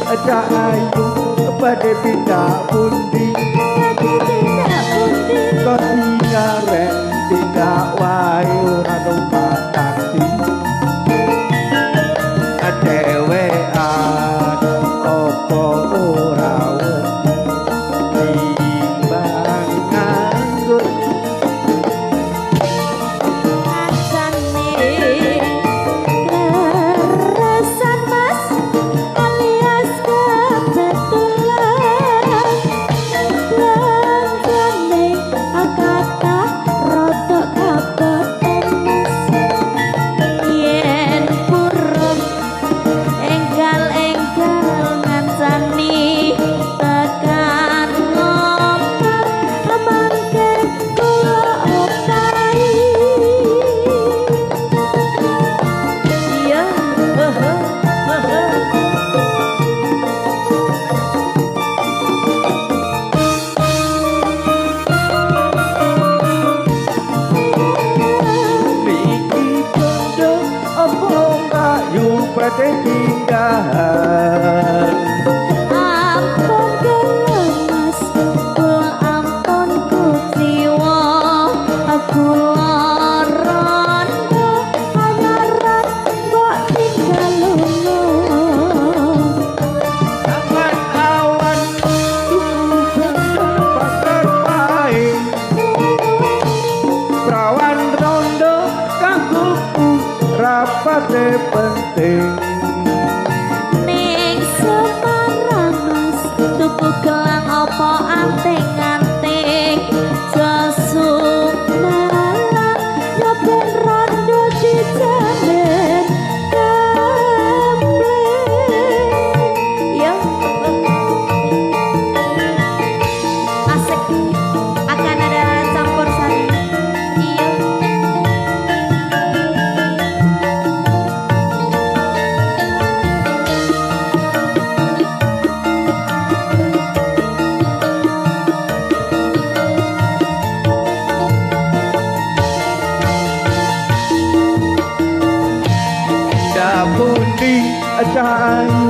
Cak Ayu badhe pindah pundi kok tingaren tidak wae ora numpak taksi dhewean opo ora wedi timbang nganggur badhe pindhahan ampun kelemas kula ampun kuciwa aku rondo anyaran kok tinggal lunga awan awan pasar paing prawan rondo kanggoku rapate penting ning Semarang mas tuku gelang apa anting-anting jasuk malang nyoben rondo dijamin ya asik akan ada campur sari iya pundi Cak Ayu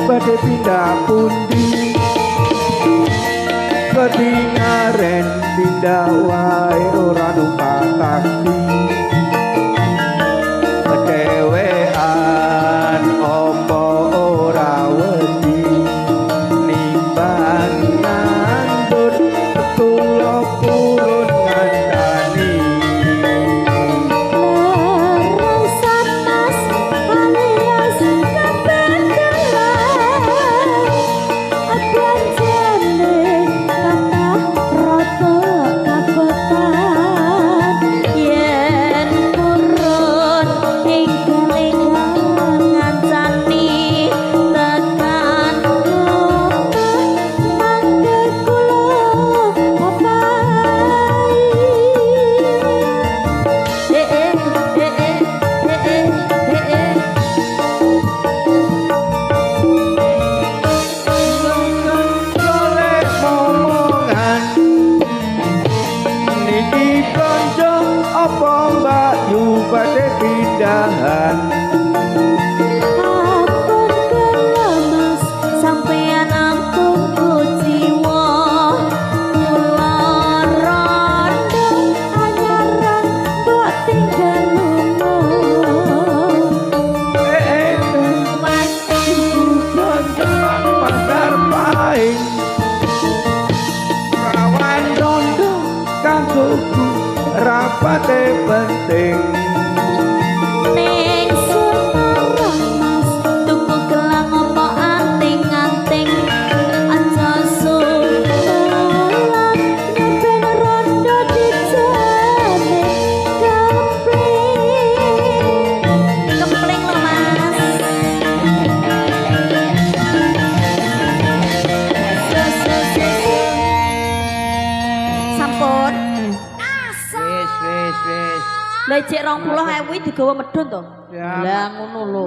badhe pindah pundi ketingaren pindah wae ora numpak taksi dhewean opo ora wedi nimbang nganggur kula purun ngandani badhe pindahan ampun kelemas sampeyan ampun kuciwa kula rondo anyaran mbok tinggal lunga pasar paing rawan rondo kanggoku rapate penting ning Semarang mas tuku gelang apa anting-anting aja sumalang nyoben rondo dijamin kempling lo mas sampun wis Lah cek 20.000 digawa medun to. Lah ngono lho.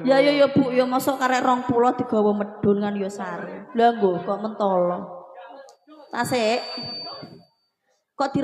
Ya ya Bu, ya mosok karek 20 digawa medun kan ya sare. Lah nggo kok mentolo. Tasik. Kok